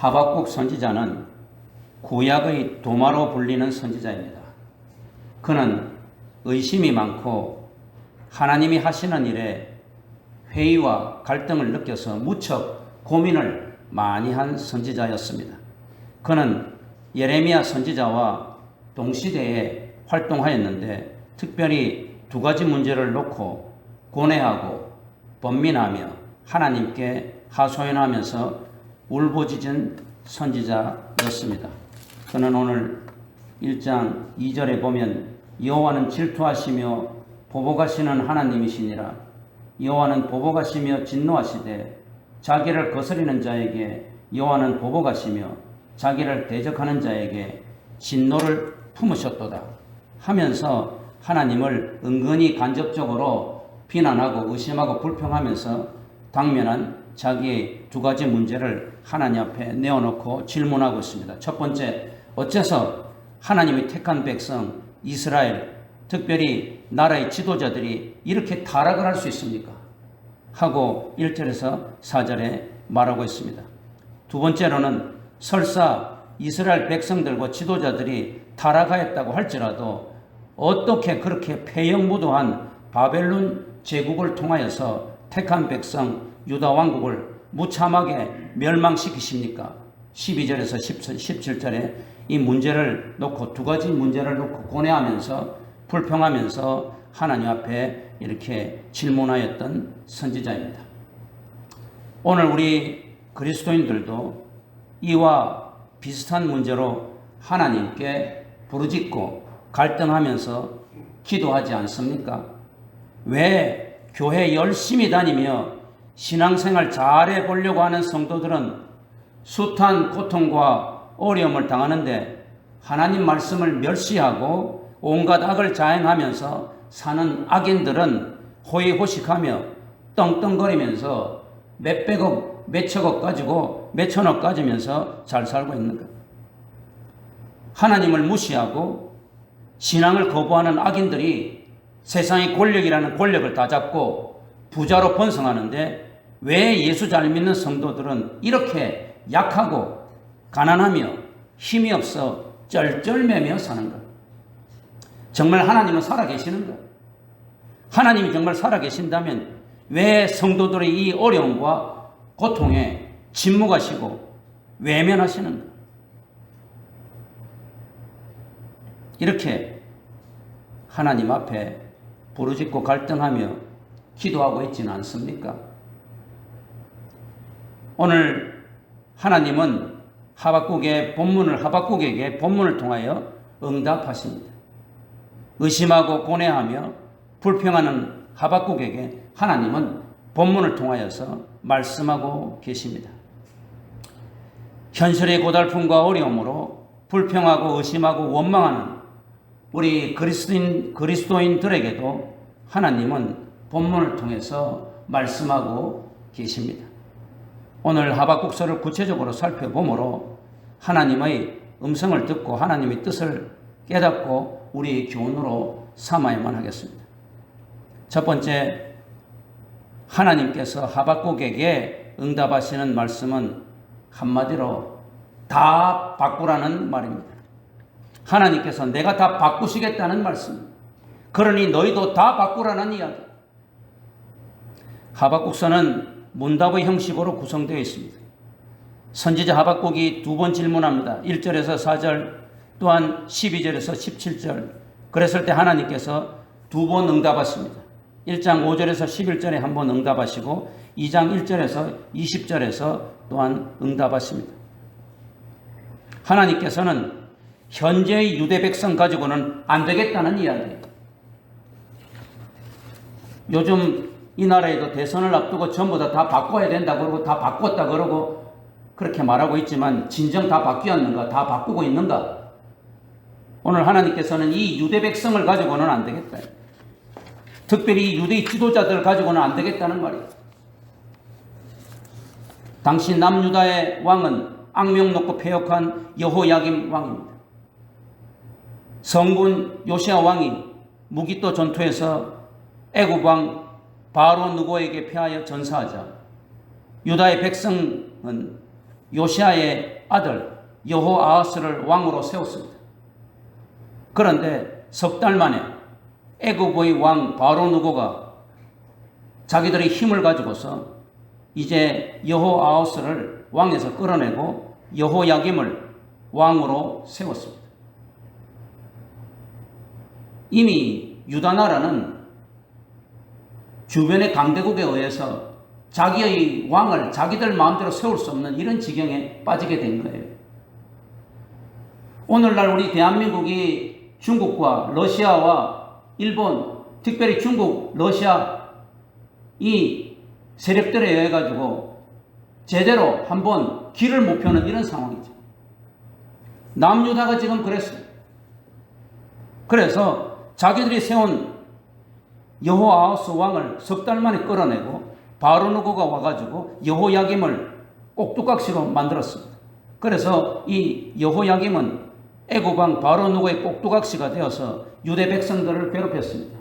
하박국 선지자는 구약의 도마로 불리는 선지자입니다. 그는 의심이 많고 하나님이 하시는 일에 회의와 갈등을 느껴서 무척 고민을 많이 한 선지자였습니다. 그는 예레미야 선지자와 동시대에 활동하였는데 특별히 두 가지 문제를 놓고 고뇌하고 번민하며 하나님께 하소연하면서 울부짖은 선지자였습니다. 그는 오늘 1장 2절에 보면 여호와는 질투하시며 보복하시는 하나님이시니라. 여호와는 보복하시며 진노하시되 자기를 거스리는 자에게 여호와는 보복하시며 자기를 대적하는 자에게 진노를 품으셨도다 하면서 하나님을 은근히 간접적으로 비난하고 의심하고 불평하면서 당면한 자기의 두 가지 문제를 하나님 앞에 내어놓고 질문하고 있습니다. 첫 번째, 어째서 하나님이 택한 백성 이스라엘, 특별히 나라의 지도자들이 이렇게 타락을 할 수 있습니까? 하고 1절에서 4절에 말하고 있습니다. 두 번째로는 설사 이스라엘 백성들과 지도자들이 타락하였다고 할지라도 어떻게 그렇게 폐영무도한 바벨론 제국을 통하여서 택한 백성 유다 왕국을 무참하게 멸망시키십니까? 12절에서 17절에 이 문제를 놓고 두 가지 문제를 놓고 고뇌하면서 불평하면서 하나님 앞에 이렇게 질문하였던 선지자입니다. 오늘 우리 그리스도인들도 이와 비슷한 문제로 하나님께 부르짖고 갈등하면서 기도하지 않습니까? 왜 교회 열심히 다니며 신앙생활 잘해 보려고 하는 성도들은 숱한 고통과 어려움을 당하는데 하나님 말씀을 멸시하고 온갖 악을 자행하면서 사는 악인들은 호의호식하며 떵떵거리면서 몇백억, 몇천억 가지고 몇천억 가지면서 잘 살고 있는가? 하나님을 무시하고 신앙을 거부하는 악인들이 세상의 권력이라는 권력을 다 잡고 부자로 번성하는데 왜 예수 잘 믿는 성도들은 이렇게 약하고 가난하며 힘이 없어 쩔쩔매며 사는가? 정말 하나님은 살아계시는가? 하나님이 정말 살아계신다면 왜 성도들의 이 어려움과 고통에 침묵하시고 외면하시는가? 이렇게 하나님 앞에 부르짖고 갈등하며 기도하고 있지는 않습니까? 오늘 하나님은 하박국에게 본문을 통하여 응답하십니다. 의심하고 고뇌하며 불평하는 하박국에게 하나님은 본문을 통하여서 말씀하고 계십니다. 현실의 고달픔과 어려움으로 불평하고 의심하고 원망하는 우리 그리스도인들에게도 하나님은 본문을 통해서 말씀하고 계십니다. 오늘 하박국서를 구체적으로 살펴보므로 하나님의 음성을 듣고 하나님의 뜻을 깨닫고 우리의 교훈으로 삼아야만 하겠습니다. 첫 번째, 하나님께서 하박국에게 응답하시는 말씀은 한마디로 다 바꾸라는 말입니다. 하나님께서 내가 다 바꾸시겠다는 말씀. 그러니 너희도 다 바꾸라는 이야기. 하박국서는 문답의 형식으로 구성되어 있습니다. 선지자 하박국이 두 번 질문합니다. 1절에서 4절, 또한 12절에서 17절. 그랬을 때 하나님께서 두 번 응답하십니다. 1장 5절에서 11절에 한 번 응답하시고 2장 1절에서 20절에서 또한 응답하십니다. 하나님께서는 현재의 유대 백성 가지고는 안 되겠다는 이야기예요. 요즘 이 나라에도 대선을 앞두고 전부 다 바꿔야 된다 그러고 다 바꿨다 그러고 그렇게 말하고 있지만 진정 다 바뀌었는가? 다 바꾸고 있는가? 오늘 하나님께서는 이 유대 백성을 가지고는 안 되겠다. 특별히 유대 지도자들 가지고는 안 되겠다는 말이에요. 당시 남유다의 왕은 악명 높고 패역한 여호야김 왕입니다. 성군 요시야 왕이 무기또 전투에서 애굽 왕 바로 누고에게 패하여 전사하자 유다의 백성은 요시아의 아들 여호아하스를 왕으로 세웠습니다. 그런데 석 달 만에 애굽의 왕 바로 누고가 자기들의 힘을 가지고서 이제 여호아하스를 왕에서 끌어내고 여호야김을 왕으로 세웠습니다. 이미 유다 나라는 주변의 강대국에 의해서 자기의 왕을 자기들 마음대로 세울 수 없는 이런 지경에 빠지게 된 거예요. 오늘날 우리 대한민국이 중국과 러시아와 일본, 특별히 중국, 러시아 이 세력들에 의해 가지고 제대로 한번 길을 못 펴는 이런 상황이죠. 남유다가 지금 그랬어요. 그래서 자기들이 세운 여호아하스 왕을 석 달 만에 끌어내고 바로 누고가 와가지고 여호야김을 꼭두각시로 만들었습니다. 그래서 이 여호야김은 애굽 왕 바로 누고의 꼭두각시가 되어서 유대 백성들을 괴롭혔습니다.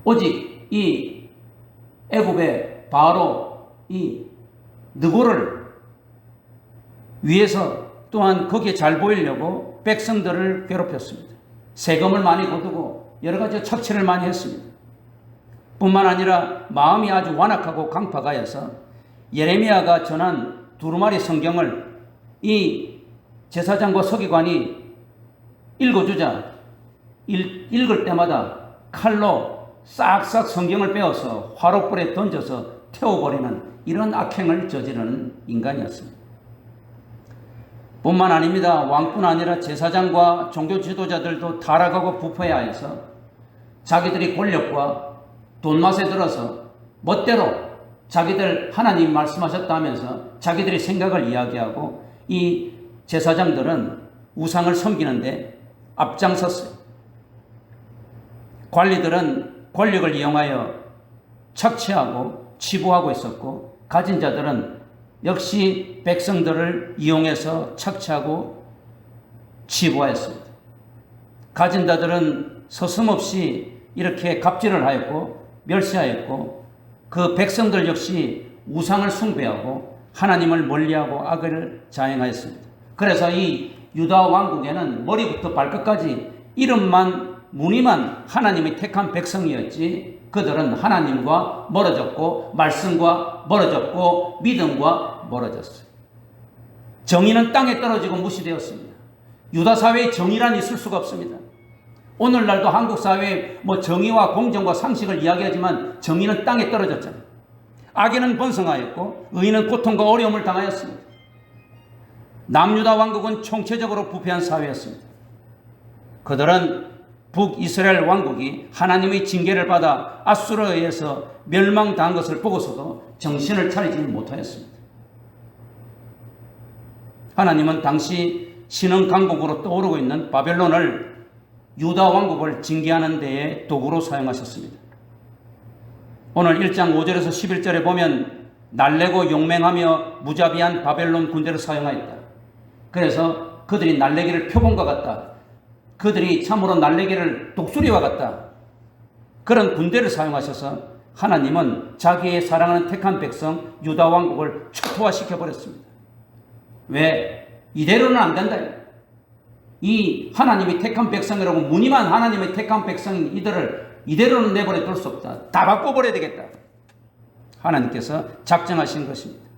오직 이 애굽의 바로 이 느고를 위해서 또한 거기에 잘 보이려고 백성들을 괴롭혔습니다. 세금을 많이 거두고 여러 가지 착취를 많이 했습니다. 뿐만 아니라 마음이 아주 완악하고 강팍하여서 예레미야가 전한 두루마리 성경을 이 제사장과 서기관이 읽어주자 읽을 때마다 칼로 싹싹 성경을 빼어서 화롯불에 던져서 태워버리는 이런 악행을 저지르는 인간이었습니다. 뿐만 아닙니다. 왕뿐 아니라 제사장과 종교 지도자들도 타락하고 부패하여서 자기들이 권력과 돈맛에 들어서 멋대로 자기들 하나님 말씀하셨다면서 자기들이 생각을 이야기하고 이 제사장들은 우상을 섬기는데 앞장섰어요. 관리들은 권력을 이용하여 착취하고 치부하고 있었고 가진 자들은 역시 백성들을 이용해서 착취하고 치부하였습니다. 가진 자들은 서슴없이 이렇게 갑질을 하였고 멸시하였고 그 백성들 역시 우상을 숭배하고 하나님을 멀리하고 악을 자행하였습니다. 그래서 이 유다 왕국에는 머리부터 발끝까지 이름만 무늬만 하나님의 택한 백성이었지 그들은 하나님과 멀어졌고 말씀과 멀어졌고 믿음과 멀어졌어요. 정의는 땅에 떨어지고 무시되었습니다. 유다 사회에 정의란 있을 수가 없습니다. 오늘날도 한국 사회에 정의와 공정과 상식을 이야기하지만 정의는 땅에 떨어졌잖아요. 악에는 번성하였고 의인은 고통과 어려움을 당하였습니다. 남유다 왕국은 총체적으로 부패한 사회였습니다. 그들은 북이스라엘 왕국이 하나님의 징계를 받아 아수르에 의해서 멸망당한 것을 보고서도 정신을 차리지 못하였습니다. 하나님은 당시 신흥 강국으로 떠오르고 있는 바벨론을 유다 왕국을 징계하는 데에 도구로 사용하셨습니다. 오늘 1장 5절에서 11절에 보면 날래고 용맹하며 무자비한 바벨론 군대를 사용하였다. 그래서 그들이 날래기를 표본과 같다. 그들이 참으로 날래기를 독수리와 같다. 그런 군대를 사용하셔서 하나님은 자기의 사랑하는 택한 백성 유다 왕국을 초토화시켜버렸습니다. 왜? 이대로는 안 된다. 이 하나님이 택한 백성이라고 무늬만 하나님의 택한 백성인 이들을 이대로는 내버려 둘 수 없다. 다 바꿔버려야 되겠다. 하나님께서 작정하신 것입니다.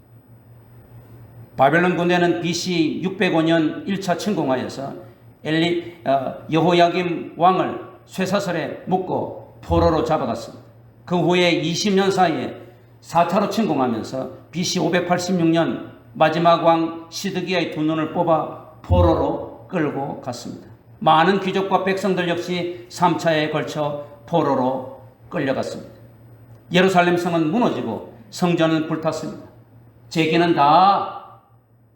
바벨론 군대는 BC 605년 1차 침공하여서 여호야김 왕을 쇠사슬에 묶고 포로로 잡아갔습니다. 그 후에 20년 사이에 4차로 침공하면서 BC 586년 마지막 왕 시드기야의 두 눈을 뽑아 포로로 끌고 갔습니다. 많은 귀족과 백성들 역시 3차에 걸쳐 포로로 끌려갔습니다. 예루살렘 성은 무너지고 성전은 불탔습니다. 제기는 다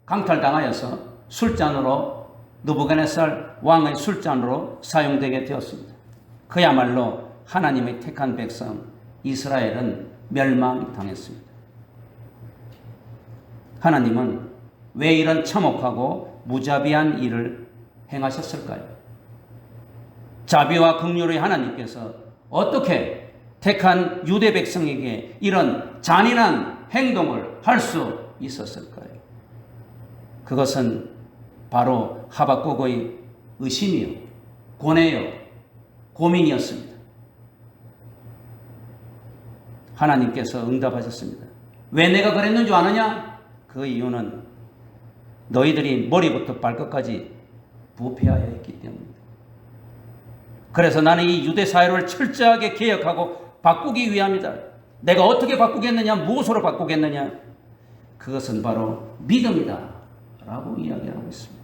강탈당하여서 술잔으로 느부갓네살 왕의 술잔으로 사용되게 되었습니다. 그야말로 하나님의 택한 백성 이스라엘은 멸망당했습니다. 하나님은 왜 이런 참혹하고 무자비한 일을 행하셨을까요? 자비와 긍휼의 하나님께서 어떻게 택한 유대 백성에게 이런 잔인한 행동을 할 수 있었을까요? 그것은 바로 하박국의 의심이요, 고뇌요, 고민이었습니다. 하나님께서 응답하셨습니다. 왜 내가 그랬는 줄 아느냐? 그 이유는 너희들이 머리부터 발끝까지 부패하여 했기 때문입니다. 그래서 나는 이 유대 사회를 철저하게 개혁하고 바꾸기 위함이다. 내가 어떻게 바꾸겠느냐? 무엇으로 바꾸겠느냐? 그것은 바로 믿음이다 라고 이야기하고 있습니다.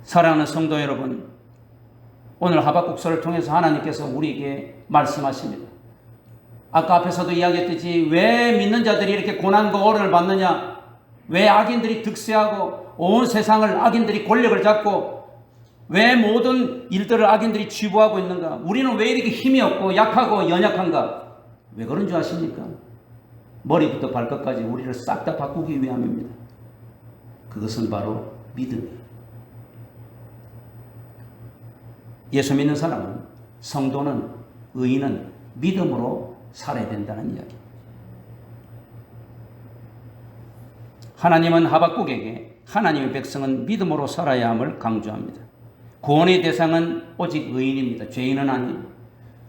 사랑하는 성도 여러분, 오늘 하박국서를 통해서 하나님께서 우리에게 말씀하십니다. 아까 앞에서도 이야기했듯이 왜 믿는 자들이 이렇게 고난과 어려움을 받느냐? 왜 악인들이 득세하고 온 세상을 악인들이 권력을 잡고 왜 모든 일들을 악인들이 쥐부하고 있는가? 우리는 왜 이렇게 힘이 없고 약하고 연약한가? 왜 그런 줄 아십니까? 머리부터 발끝까지 우리를 싹 다 바꾸기 위함입니다. 그것은 바로 믿음이에요. 예수 믿는 사람은, 성도는, 의인은 믿음으로 살아야 된다는 이야기입니다. 하나님은 하박국에게 하나님의 백성은 믿음으로 살아야 함을 강조합니다. 구원의 대상은 오직 의인입니다. 죄인은 아니에요.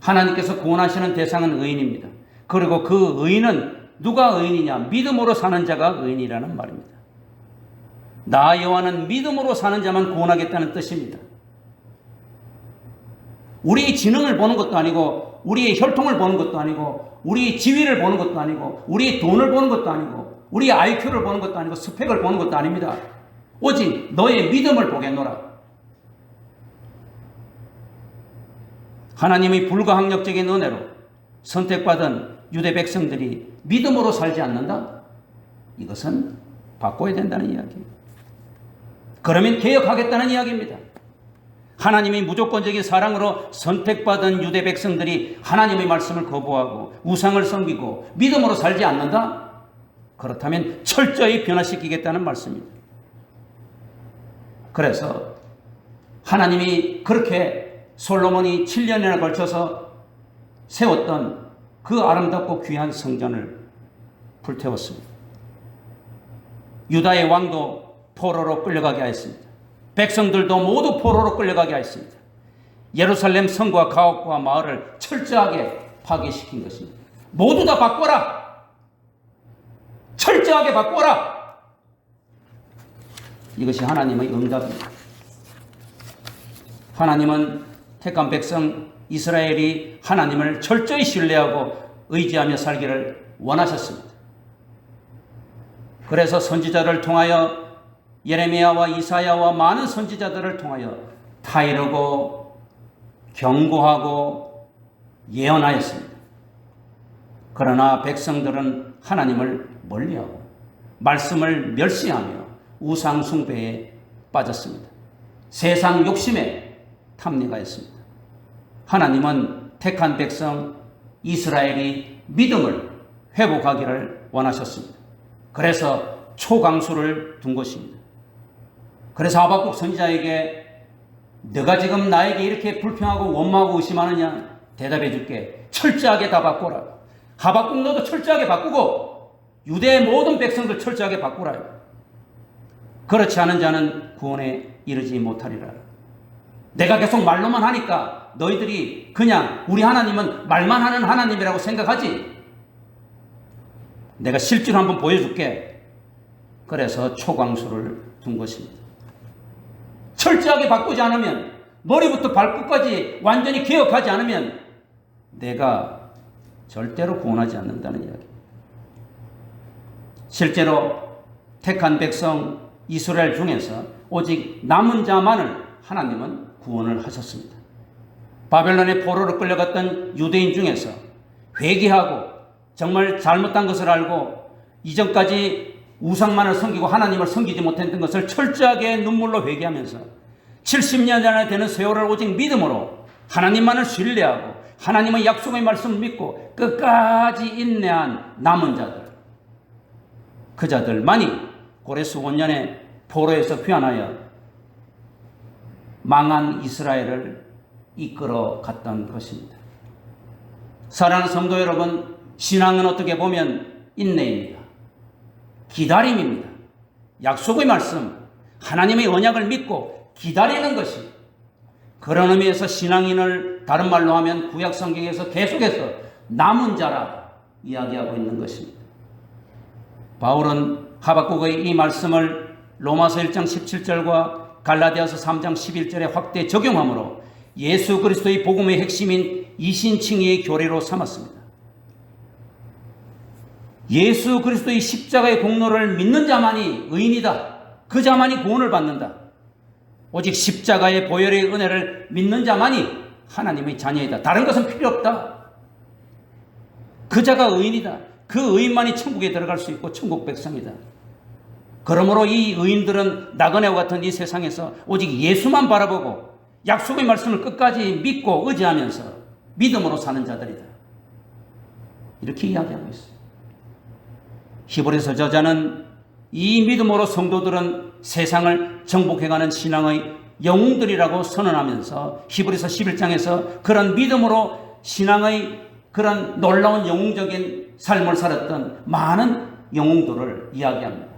하나님께서 구원하시는 대상은 의인입니다. 그리고 그 의인은 누가 의인이냐? 믿음으로 사는 자가 의인이라는 말입니다. 나 여호와는 믿음으로 사는 자만 구원하겠다는 뜻입니다. 우리의 지능을 보는 것도 아니고, 우리의 혈통을 보는 것도 아니고, 우리의 지위를 보는 것도 아니고, 우리의 돈을 보는 것도 아니고, 우리의 IQ를 보는 것도 아니고, 스펙을 보는 것도 아닙니다. 오직 너의 믿음을 보겠노라. 하나님의 불가항력적인 은혜로 선택받은 유대 백성들이 믿음으로 살지 않는다? 이것은 바꿔야 된다는 이야기예요. 그러면 개혁하겠다는 이야기입니다. 하나님의 무조건적인 사랑으로 선택받은 유대 백성들이 하나님의 말씀을 거부하고 우상을 섬기고 믿음으로 살지 않는다? 그렇다면 철저히 변화시키겠다는 말씀입니다. 그래서 하나님이 그렇게 솔로몬이 7년이나 걸쳐서 세웠던 그 아름답고 귀한 성전을 불태웠습니다. 유다의 왕도 포로로 끌려가게 하였습니다. 백성들도 모두 포로로 끌려가게 하였습니다. 예루살렘 성과 가옥과 마을을 철저하게 파괴시킨 것입니다. 모두 다 바꿔라! 철저하게 바꿔라! 이것이 하나님의 응답입니다. 하나님은 택한 백성 이스라엘이 하나님을 철저히 신뢰하고 의지하며 살기를 원하셨습니다. 그래서 선지자를 통하여 예레미야와 이사야와 많은 선지자들을 통하여 타이르고 경고하고 예언하였습니다. 그러나 백성들은 하나님을 멀리하고 말씀을 멸시하며 우상 숭배에 빠졌습니다. 세상 욕심에 탐닉하였습니다. 하나님은 택한 백성 이스라엘이 믿음을 회복하기를 원하셨습니다. 그래서 초강수를 둔 것입니다. 그래서 하박국 선지자에게 너가 지금 나에게 이렇게 불평하고 원망하고 의심하느냐? 대답해 줄게. 철저하게 다 바꾸라. 하박국 너도 철저하게 바꾸고 유대의 모든 백성들 철저하게 바꾸라. 그렇지 않은 자는 구원에 이르지 못하리라. 내가 계속 말로만 하니까 너희들이 그냥 우리 하나님은 말만 하는 하나님이라고 생각하지? 내가 실제로 한번 보여줄게. 그래서 초강수를 둔 것입니다. 철저하게 바꾸지 않으면, 머리부터 발끝까지 완전히 개혁하지 않으면 내가 절대로 구원하지 않는다는 이야기. 실제로 택한 백성 이스라엘 중에서 오직 남은 자만을 하나님은 구원을 하셨습니다. 바벨론의 포로로 끌려갔던 유대인 중에서 회개하고 정말 잘못한 것을 알고 이전까지 우상만을 섬기고 하나님을 섬기지 못했던 것을 철저하게 눈물로 회개하면서 70년이나 되는 세월을 오직 믿음으로 하나님만을 신뢰하고 하나님의 약속의 말씀을 믿고 끝까지 인내한 남은 자들, 그 자들만이 고레스 5년에 포로에서 귀환하여 망한 이스라엘을 이끌어 갔던 것입니다. 사랑하는 성도 여러분, 신앙은 어떻게 보면 인내입니다. 기다림입니다. 약속의 말씀, 하나님의 언약을 믿고 기다리는 것이, 그런 의미에서 신앙인을 다른 말로 하면 구약 성경에서 계속해서 남은 자라 이야기하고 있는 것입니다. 바울은 하박국의 이 말씀을 로마서 1장 17절과 갈라디아서 3장 11절에 확대 적용함으로 예수 그리스도의 복음의 핵심인 이신칭의의 교리로 삼았습니다. 예수 그리스도의 십자가의 공로를 믿는 자만이 의인이다. 그 자만이 구원을 받는다. 오직 십자가의 보혈의 은혜를 믿는 자만이 하나님의 자녀이다. 다른 것은 필요 없다. 그 자가 의인이다. 그 의인만이 천국에 들어갈 수 있고 천국 백성이다. 그러므로 이 의인들은 나그네와 같은 이 세상에서 오직 예수만 바라보고 약속의 말씀을 끝까지 믿고 의지하면서 믿음으로 사는 자들이다. 이렇게 이야기하고 있어요. 히브리서 저자는 이 믿음으로 성도들은 세상을 정복해가는 신앙의 영웅들이라고 선언하면서 히브리서 11장에서 그런 믿음으로 신앙의 그런 놀라운 영웅적인 삶을 살았던 많은 영웅들을 이야기합니다.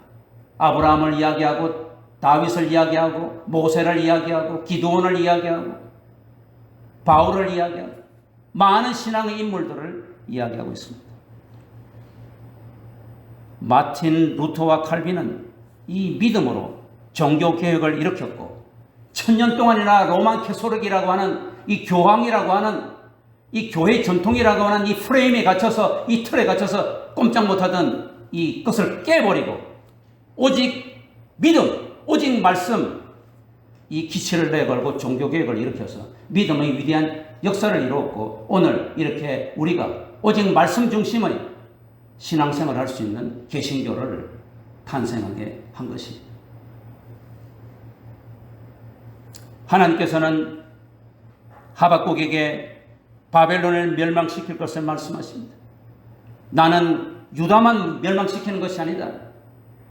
아브라함을 이야기하고 다윗을 이야기하고 모세를 이야기하고 기드온을 이야기하고 바울을 이야기하고 많은 신앙의 인물들을 이야기하고 있습니다. 마틴 루터와 칼빈은 이 믿음으로 종교개혁을 일으켰고 1000년 동안이나 로만 캐토릭이라고 하는 이 교황이라고 하는 이 교회 전통이라고 하는 이 프레임에 갇혀서 이 틀에 갇혀서 꼼짝 못하던 이 것을 깨버리고 오직 믿음, 오직 말씀, 이 기치를 내걸고 종교개혁을 일으켜서 믿음의 위대한 역사를 이루었고 오늘 이렇게 우리가 오직 말씀 중심의 신앙생활을 할 수 있는 개신교를 탄생하게 한 것입니다. 하나님께서는 하박국에게 바벨론을 멸망시킬 것을 말씀하십니다. 나는 유다만 멸망시키는 것이 아니다.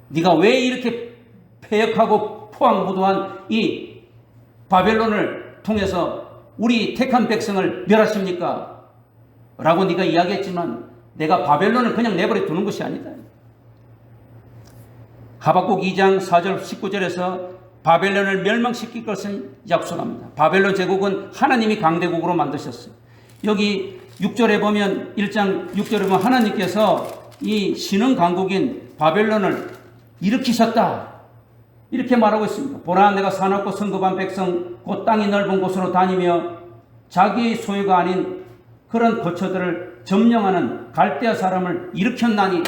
네가 왜 이렇게 패역하고 포악무도한 이 바벨론을 통해서 우리 택한 백성을 멸하십니까? 라고 네가 이야기했지만 내가 바벨론을 그냥 내버려 두는 것이 아니다. 하박국 2장 4절 19절에서 바벨론을 멸망시킬 것을 약속합니다. 바벨론 제국은 하나님이 강대국으로 만드셨어요. 여기 6절에 보면 1장 6절에 보면 하나님께서 이 신흥 강국인 바벨론을 일으키셨다. 이렇게 말하고 있습니다. 보라 내가 사납고 성급한 백성 곧 땅이 넓은 곳으로 다니며 자기의 소유가 아닌 그런 거처들을 점령하는 갈대아 사람을 일으켰나니.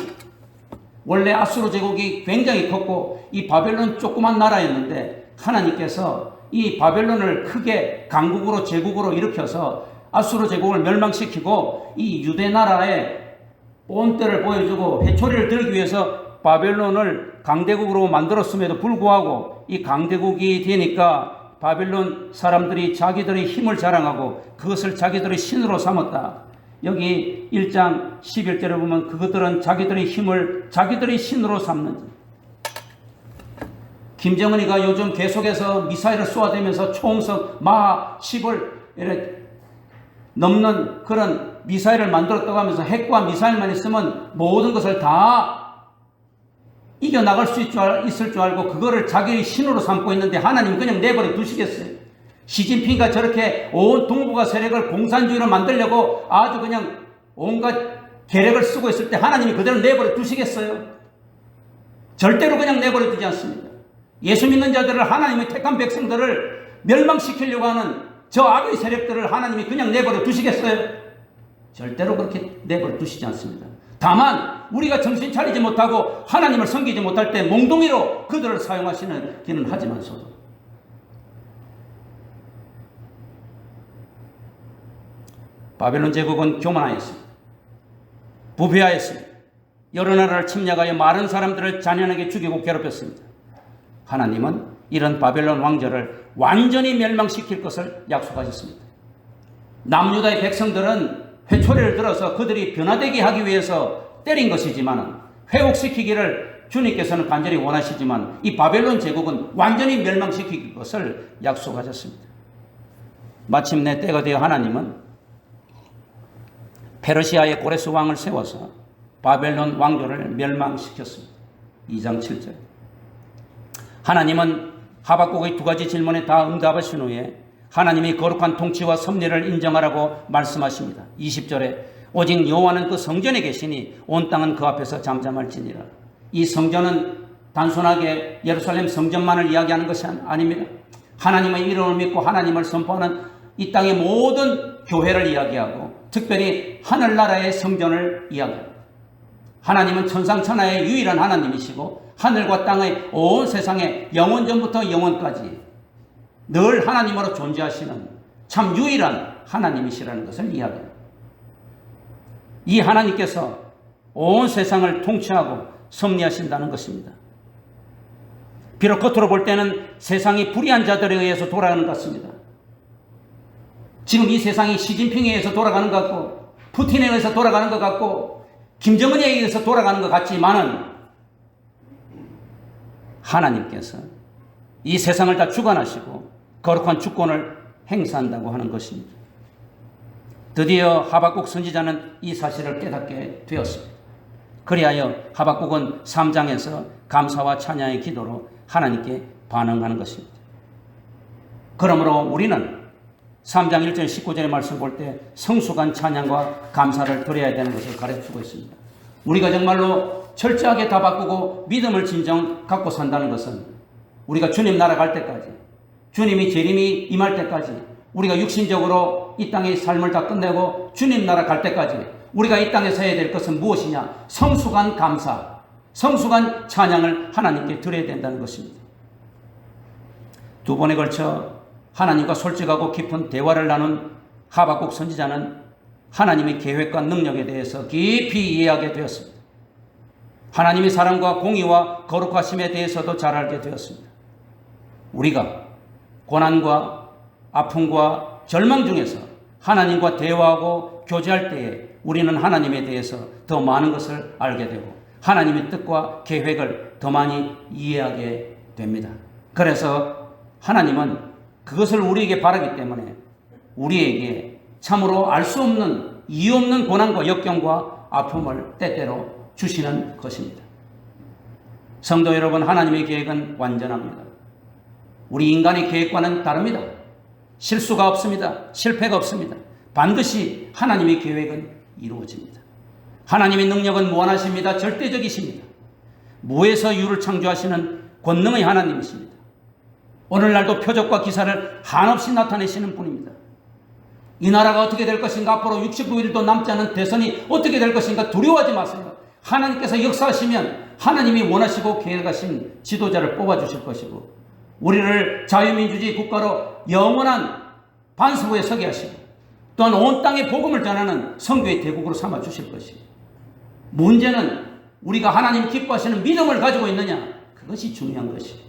원래 아수르 제국이 굉장히 컸고 이 바벨론 조그만 나라였는데 하나님께서 이 바벨론을 크게 강국으로 제국으로 일으켜서 아수르 제국을 멸망시키고 이 유대 나라의 본때를 보여주고 회초리를 들기 위해서 바벨론을 강대국으로 만들었음에도 불구하고 이 강대국이 되니까 바벨론 사람들이 자기들의 힘을 자랑하고 그것을 자기들의 신으로 삼았다. 여기 1장 11절에 보면 그것들은 자기들의 힘을 자기들의 신으로 삼는지. 김정은이가 요즘 계속해서 미사일을 쏘아대면서 총성 마하 10을 넘는 그런 미사일을 만들었다고 하면서 핵과 미사일만 있으면 모든 것을 다 이겨나갈 수 있을 줄 알고 그거를 자기의 신으로 삼고 있는데 하나님은 그냥 내버려 두시겠어요? 시진핑가 저렇게 온 동북아 세력을 공산주의로 만들려고 아주 그냥 온갖 계략을 쓰고 있을 때 하나님이 그대로 내버려 두시겠어요? 절대로 그냥 내버려 두지 않습니다. 예수 믿는 자들을 하나님의 택한 백성들을 멸망시키려고 하는 저 악의 세력들을 하나님이 그냥 내버려 두시겠어요? 절대로 그렇게 내버려 두시지 않습니다. 다만 우리가 정신 차리지 못하고 하나님을 섬기지 못할 때 몽둥이로 그들을 사용하시는 기는 하지만서도 바벨론 제국은 교만하였습니다. 부패하였습니다. 여러 나라를 침략하여 많은 사람들을 잔인하게 죽이고 괴롭혔습니다. 하나님은 이런 바벨론 왕조를 완전히 멸망시킬 것을 약속하셨습니다. 남유다의 백성들은 회초리를 들어서 그들이 변화되게 하기 위해서 때린 것이지만 회복시키기를 주님께서는 간절히 원하시지만 이 바벨론 제국은 완전히 멸망시킬 것을 약속하셨습니다. 마침내 때가 되어 하나님은 페르시아의 고레스 왕을 세워서 바벨론 왕조를 멸망시켰습니다. 2장 7절. 하나님은 하박국의 두 가지 질문에 다 응답하신 후에 하나님이 거룩한 통치와 섭리를 인정하라고 말씀하십니다. 20절에 오직 여호와는 그 성전에 계시니 온 땅은 그 앞에서 잠잠할지니라. 이 성전은 단순하게 예루살렘 성전만을 이야기하는 것이 아닙니다. 하나님의 이름을 믿고 하나님을 선포하는 이 땅의 모든 교회를 이야기하고 특별히 하늘나라의 성전을 이야기합니다. 하나님은 천상천하의 유일한 하나님이시고 하늘과 땅의 온 세상의 영원전부터 영원까지 늘 하나님으로 존재하시는 참 유일한 하나님이시라는 것을 이야기합니다. 이 하나님께서 온 세상을 통치하고 섭리하신다는 것입니다. 비록 겉으로 볼 때는 세상이 불의한 자들에 의해서 돌아가는 것 같습니다. 지금 이 세상이 시진핑에 의해서 돌아가는 것 같고 푸틴에 의해서 돌아가는 것 같고 김정은에 의해서 돌아가는 것 같지만은 하나님께서 이 세상을 다 주관하시고 거룩한 주권을 행사한다고 하는 것입니다. 드디어 하박국 선지자는 이 사실을 깨닫게 되었습니다. 그리하여 하박국은 3장에서 감사와 찬양의 기도로 하나님께 반응하는 것입니다. 그러므로 우리는 3장 1절 19절의 말씀 볼 때 성숙한 찬양과 감사를 드려야 되는 것을 가르치고 있습니다. 우리가 정말로 철저하게 다 바꾸고 믿음을 진정 갖고 산다는 것은 우리가 주님 나라 갈 때까지, 주님이 재림이 임할 때까지, 우리가 육신적으로 이 땅의 삶을 다 끝내고 주님 나라 갈 때까지 우리가 이 땅에서 해야 될 것은 무엇이냐? 성숙한 감사, 성숙한 찬양을 하나님께 드려야 된다는 것입니다. 두 번에 걸쳐 하나님과 솔직하고 깊은 대화를 나눈 하박국 선지자는 하나님의 계획과 능력에 대해서 깊이 이해하게 되었습니다. 하나님의 사랑과 공의와 거룩하심에 대해서도 잘 알게 되었습니다. 우리가 고난과 아픔과 절망 중에서 하나님과 대화하고 교제할 때에 우리는 하나님에 대해서 더 많은 것을 알게 되고 하나님의 뜻과 계획을 더 많이 이해하게 됩니다. 그래서 하나님은 그것을 우리에게 바라기 때문에 우리에게 참으로 알 수 없는 이유 없는 고난과 역경과 아픔을 때때로 주시는 것입니다. 성도 여러분, 하나님의 계획은 완전합니다. 우리 인간의 계획과는 다릅니다. 실수가 없습니다. 실패가 없습니다. 반드시 하나님의 계획은 이루어집니다. 하나님의 능력은 무한하십니다. 절대적이십니다. 무에서 유를 창조하시는 권능의 하나님이십니다. 오늘날도 표적과 기사를 한없이 나타내시는 분입니다. 이 나라가 어떻게 될 것인가, 앞으로 69일도 남지 않은 대선이 어떻게 될 것인가 두려워하지 마세요. 하나님께서 역사하시면 하나님이 원하시고 계획하신 지도자를 뽑아주실 것이고 우리를 자유민주주의 국가로 영원한 반석에 서게 하시고 또한 온 땅에 복음을 전하는 선교의 대국으로 삼아주실 것이고 문제는 우리가 하나님 기뻐하시는 믿음을 가지고 있느냐, 그것이 중요한 것이에요.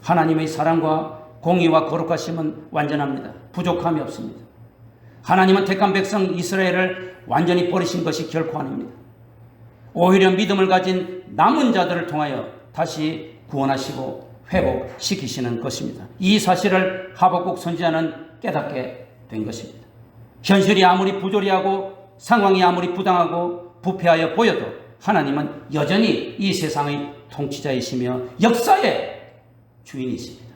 하나님의 사랑과 공의와 거룩하심은 완전합니다. 부족함이 없습니다. 하나님은 택한 백성 이스라엘을 완전히 버리신 것이 결코 아닙니다. 오히려 믿음을 가진 남은 자들을 통하여 다시 구원하시고 회복시키시는 것입니다. 이 사실을 하박국 선지자는 깨닫게 된 것입니다. 현실이 아무리 부조리하고 상황이 아무리 부당하고 부패하여 보여도 하나님은 여전히 이 세상의 통치자이시며 역사의 주인이십니다.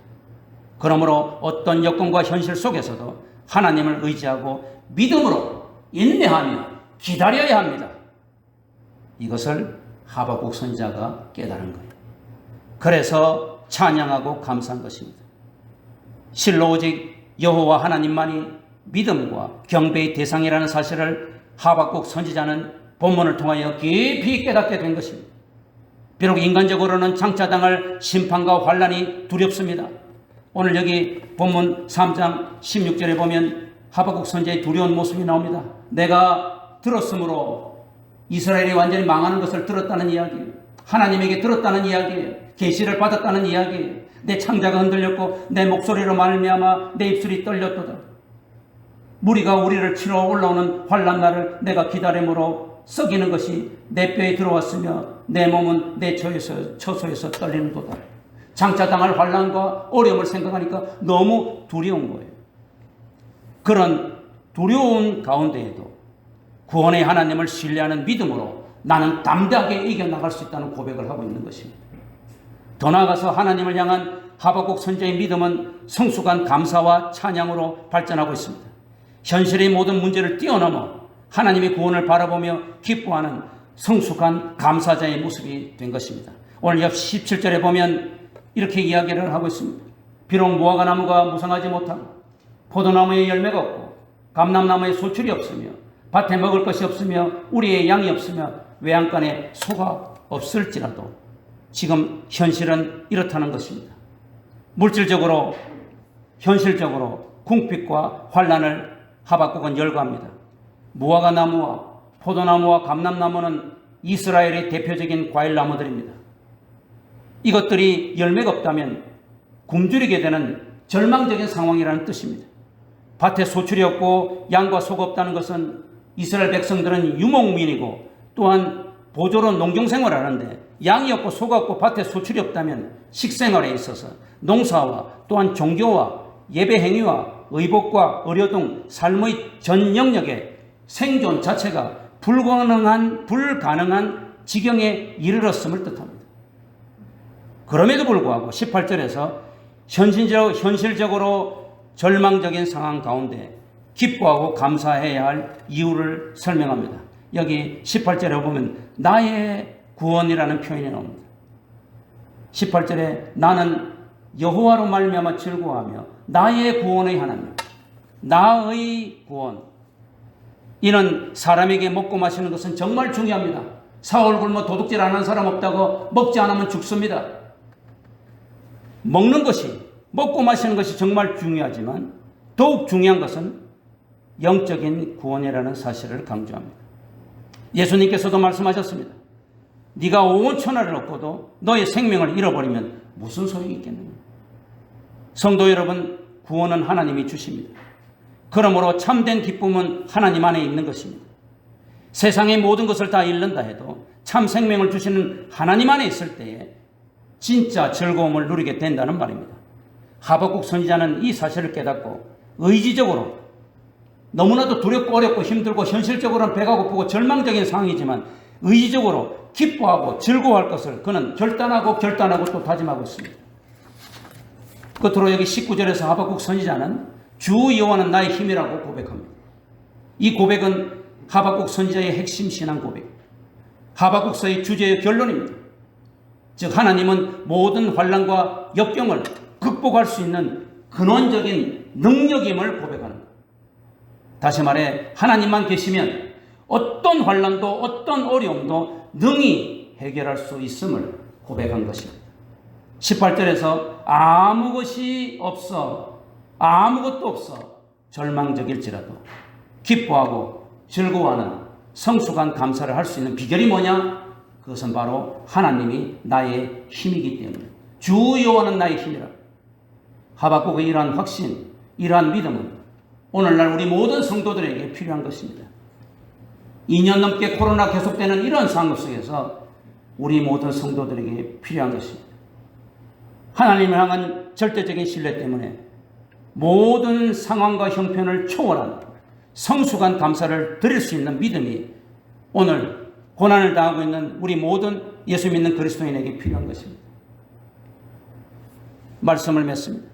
그러므로 어떤 여건과 현실 속에서도 하나님을 의지하고 믿음으로 인내하며 기다려야 합니다. 이것을 하박국 선지자가 깨달은 거예요. 그래서 찬양하고 감사한 것입니다. 실로 오직 여호와 하나님만이 믿음과 경배의 대상이라는 사실을 하박국 선지자는 본문을 통하여 깊이 깨닫게 된 것입니다. 비록 인간적으로는 장차당할 심판과 환난이 두렵습니다. 오늘 여기 본문 3장 16절에 보면 하박국 선지자의 두려운 모습이 나옵니다. 내가 들었으므로 이스라엘이 완전히 망하는 것을 들었다는 이야기예요. 하나님에게 들었다는 이야기예요. 계시를 받았다는 이야기예요. 내 창자가 흔들렸고 내 목소리로 말미암아 내 입술이 떨렸도다. 무리가 우리를 치러 올라오는 환난 날을 내가 기다림으로 썩이는 것이 내 뼈에 들어왔으며 내 몸은 내 처소에서 떨리는도다. 장차당할 환난과 어려움을 생각하니까 너무 두려운 거예요. 그런 두려운 가운데에도 구원의 하나님을 신뢰하는 믿음으로 나는 담대하게 이겨나갈 수 있다는 고백을 하고 있는 것입니다. 더 나아가서 하나님을 향한 하박국 선지자의 믿음은 성숙한 감사와 찬양으로 발전하고 있습니다. 현실의 모든 문제를 뛰어넘어 하나님의 구원을 바라보며 기뻐하는 성숙한 감사자의 모습이 된 것입니다. 오늘 옆 17절에 보면 이렇게 이야기를 하고 있습니다. 비록 무화과 나무가 무성하지 못하고 포도나무에 열매가 없고 감람나무에 소출이 없으며 밭에 먹을 것이 없으며 우리의 양이 없으며 외양간에 소가 없을지라도 지금 현실은 이렇다는 것입니다. 물질적으로 현실적으로 궁핍과 환난을 하박국은 열거합니다. 무화과 나무와 포도나무와 감람나무는 이스라엘의 대표적인 과일나무들입니다. 이것들이 열매가 없다면 굶주리게 되는 절망적인 상황이라는 뜻입니다. 밭에 소출이 없고 양과 소가 없다는 것은 이스라엘 백성들은 유목민이고 또한 보조로 농경생활을 하는데 양이 없고 소가 없고 밭에 소출이 없다면 식생활에 있어서 농사와 또한 종교와 예배행위와 의복과 의료 등 삶의 전 영역에 생존 자체가 불가능한 지경에 이르렀음을 뜻합니다. 그럼에도 불구하고 18절에서 현실적으로 절망적인 상황 가운데 기뻐하고 감사해야 할 이유를 설명합니다. 여기 18절에 보면 나의 구원이라는 표현이 나옵니다. 18절에 나는 여호와로 말미암아 즐거워하며 나의 구원의 하나님, 나의 구원. 이는 사람에게 먹고 마시는 것은 정말 중요합니다. 사흘 굶어 도둑질 안 하는 사람 없다고 먹지 않으면 죽습니다. 먹는 것이, 먹고 마시는 것이 정말 중요하지만 더욱 중요한 것은 영적인 구원이라는 사실을 강조합니다. 예수님께서도 말씀하셨습니다. 네가 온 천하를 얻고도 너의 생명을 잃어버리면 무슨 소용이 있겠느냐. 성도 여러분, 구원은 하나님이 주십니다. 그러므로 참된 기쁨은 하나님 안에 있는 것입니다. 세상의 모든 것을 다 잃는다 해도 참 생명을 주시는 하나님 안에 있을 때에 진짜 즐거움을 누리게 된다는 말입니다. 하박국 선지자는 이 사실을 깨닫고 의지적으로 너무나도 두렵고 어렵고 힘들고 현실적으로는 배가 고프고 절망적인 상황이지만 의지적으로 기뻐하고 즐거워할 것을 그는 결단하고 또 다짐하고 있습니다. 끝으로 여기 19절에서 하박국 선지자는 주 여호와는 나의 힘이라고 고백합니다. 이 고백은 하박국 선지자의 핵심 신앙 고백, 하박국서의 주제의 결론입니다. 즉 하나님은 모든 환난과 역경을 극복할 수 있는 근원적인 능력임을 고백하는 것. 다시 말해 하나님만 계시면 어떤 환난도 어떤 어려움도 능히 해결할 수 있음을 고백한 것입니다. 18절에서 아무것도 없어 절망적일지라도 기뻐하고 즐거워하는 성숙한 감사를 할 수 있는 비결이 뭐냐? 그것은 바로 하나님이 나의 힘이기 때문에 주 여호와는 나의 힘이라. 하박국의 이러한 확신, 이러한 믿음은 오늘날 우리 모든 성도들에게 필요한 것입니다. 2년 넘게 코로나 계속되는 이런 상황 속에서 우리 모든 성도들에게 필요한 것입니다. 하나님을 향한 절대적인 신뢰 때문에 모든 상황과 형편을 초월한 성숙한 감사를 드릴 수 있는 믿음이 오늘 고난을 당하고 있는 우리 모든 예수 믿는 그리스도인에게 필요한 것입니다. 말씀을 맺습니다.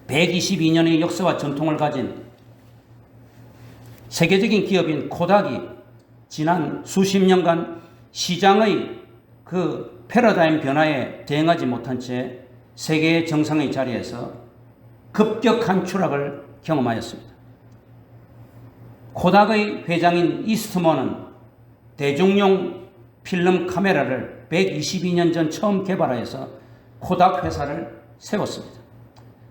122년의 역사와 전통을 가진 세계적인 기업인 코닥이 지난 수십 년간 시장의 그 패러다임 변화에 대응하지 못한 채 세계 정상의 자리에서 급격한 추락을 경험하였습니다. 코닥의 회장인 이스트먼은 대중용 필름 카메라를 122년 전 처음 개발하여서 코닥 회사를 세웠습니다.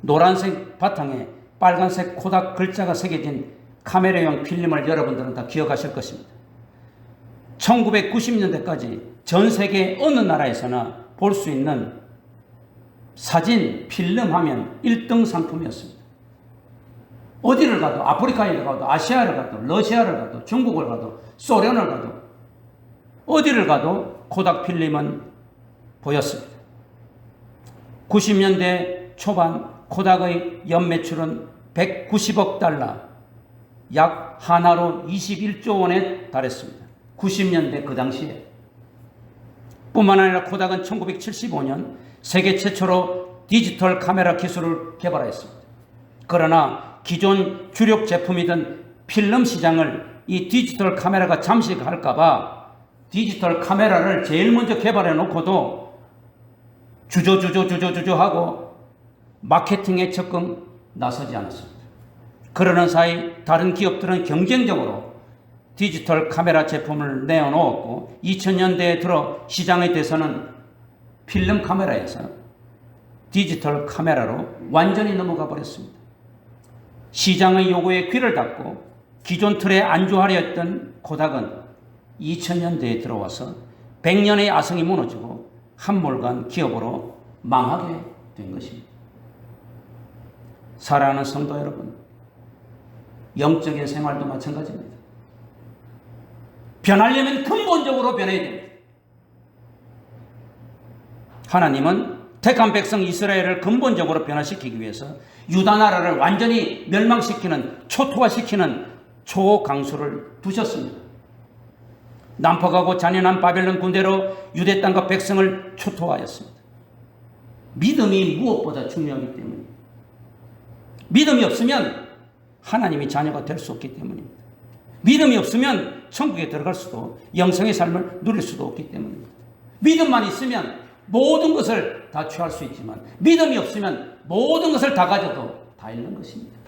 노란색 바탕에 빨간색 코닥 글자가 새겨진 카메라용 필름을 여러분들은 다 기억하실 것입니다. 1990년대까지 전 세계 어느 나라에서나 볼 수 있는 사진, 필름 하면 1등 상품이었습니다. 어디를 가도, 아프리카에 가도, 아시아를 가도, 러시아를 가도, 중국을 가도, 소련을 가도, 어디를 가도 코닥 필름은 보였습니다. 90년대 초반 코닥의 연매출은 190억 달러, 약 하나로 21조 원에 달했습니다. 90년대 그 당시에. 뿐만 아니라 코닥은 1975년 세계 최초로 디지털 카메라 기술을 개발했습니다. 그러나 기존 주력 제품이던 필름 시장을 이 디지털 카메라가 잠식할까봐 디지털 카메라를 제일 먼저 개발해 놓고도 주저하고 마케팅에 적극 나서지 않았습니다. 그러는 사이 다른 기업들은 경쟁적으로 디지털 카메라 제품을 내어놓았고 2000년대에 들어 시장에 대해서는 필름 카메라에서 디지털 카메라로 완전히 넘어가 버렸습니다. 시장의 요구에 귀를 닫고 기존 틀에 안주하려 했던 코닥은 2000년대에 들어와서 100년의 아성이 무너지고 한몰간 기업으로 망하게 된 것입니다. 사랑하는 성도 여러분, 영적인 생활도 마찬가지입니다. 변하려면 근본적으로 변해야 됩니다. 하나님은 택한 백성 이스라엘을 근본적으로 변화시키기 위해서 유다 나라를 완전히 멸망시키는, 초토화시키는 초강수를 두셨습니다. 난폭하고 잔인한 바벨론 군대로 유대 땅과 백성을 초토화하였습니다. 믿음이 무엇보다 중요하기 때문입니다. 믿음이 없으면 하나님이 자녀가 될 수 없기 때문입니다. 믿음이 없으면 천국에 들어갈 수도, 영생의 삶을 누릴 수도 없기 때문입니다. 믿음만 있으면 모든 것을 다 취할 수 있지만 믿음이 없으면 모든 것을 다 가져도 다 잃는 것입니다.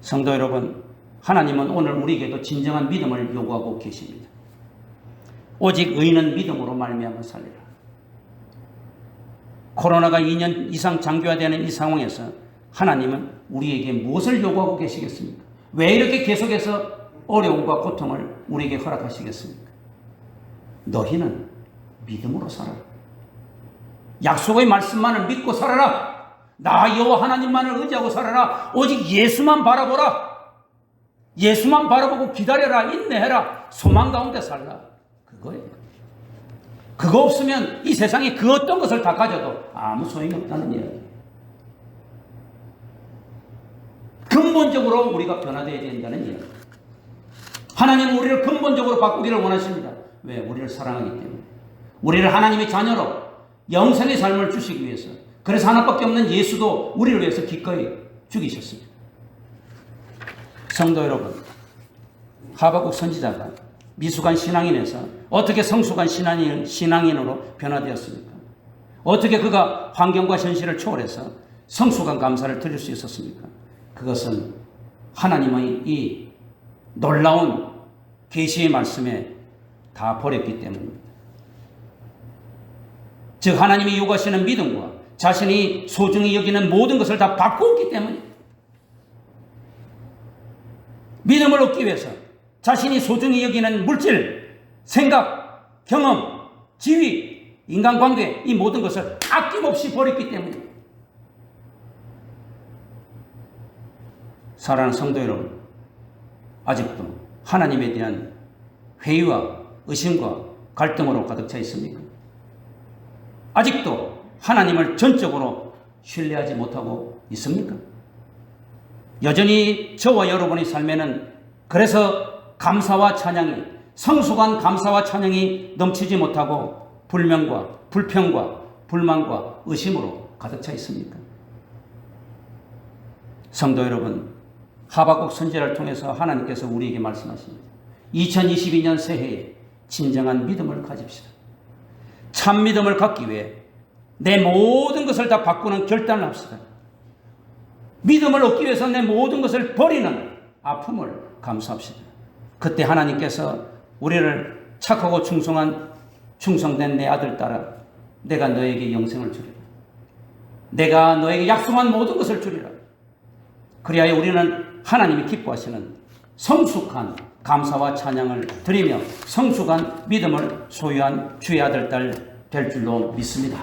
성도 여러분, 하나님은 오늘 우리에게도 진정한 믿음을 요구하고 계십니다. 오직 의인은 믿음으로 말미암아 살리라. 코로나가 2년 이상 장기화되는 이 상황에서 하나님은 우리에게 무엇을 요구하고 계시겠습니까? 왜 이렇게 계속해서 어려움과 고통을 우리에게 허락하시겠습니까? 너희는 믿음으로 살아라. 약속의 말씀만을 믿고 살아라. 나 여호와 하나님만을 의지하고 살아라. 오직 예수만 바라보라. 예수만 바라보고 기다려라. 인내해라. 소망 가운데 살라. 그거예요. 그거 없으면 이 세상에 그 어떤 것을 다 가져도 아무 소용이 없다는 이야기. 근본적으로 우리가 변화되어야 된다는 이야기. 하나님은 우리를 근본적으로 바꾸기를 원하십니다. 왜? 우리를 사랑하기 때문에. 우리를 하나님의 자녀로 영생의 삶을 주시기 위해서. 그래서 하나밖에 없는 예수도 우리를 위해서 기꺼이 죽이셨습니다. 성도 여러분, 하박국 선지자가 미숙한 신앙인에서 어떻게 성숙한 신앙인으로 변화되었습니까? 어떻게 그가 환경과 현실을 초월해서 성숙한 감사를 드릴 수 있었습니까? 그것은 하나님의 이 놀라운 계시의 말씀에 다 버렸기 때문입니다. 즉 하나님이 요구하시는 믿음과 자신이 소중히 여기는 모든 것을 다 바꾸었기 때문입니다. 믿음을 얻기 위해서 자신이 소중히 여기는 물질, 생각, 경험, 지위, 인간관계 이 모든 것을 아낌없이 버렸기 때문입니다. 사랑하는 성도 여러분, 아직도 하나님에 대한 회의와 의심과 갈등으로 가득 차 있습니까? 아직도 하나님을 전적으로 신뢰하지 못하고 있습니까? 여전히 저와 여러분의 삶에는 그래서 감사와 찬양이, 성숙한 감사와 찬양이 넘치지 못하고 불명과 불평과 불만과 의심으로 가득 차 있습니까? 성도 여러분, 하박국 선지자를 통해서 하나님께서 우리에게 말씀하십니다. 2022년 새해에 진정한 믿음을 가집시다. 참 믿음을 갖기 위해 내 모든 것을 다 바꾸는 결단을 합시다. 믿음을 얻기 위해서 내 모든 것을 버리는 아픔을 감수합시다. 그때 하나님께서 우리를 착하고 충성된 내 아들 딸아, 내가 너에게 영생을 주리라. 내가 너에게 약속한 모든 것을 주리라. 그리하여 우리는 하나님이 기뻐하시는 성숙한 감사와 찬양을 드리며 성숙한 믿음을 소유한 주의 아들 딸 될 줄로 믿습니다.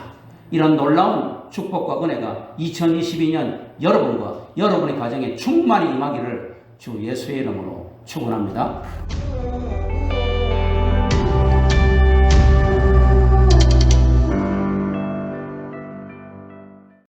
이런 놀라운 축복과 은혜가 2022년 여러분과 여러분의 가정에 충만히 임하기를 주 예수의 이름으로 축원합니다.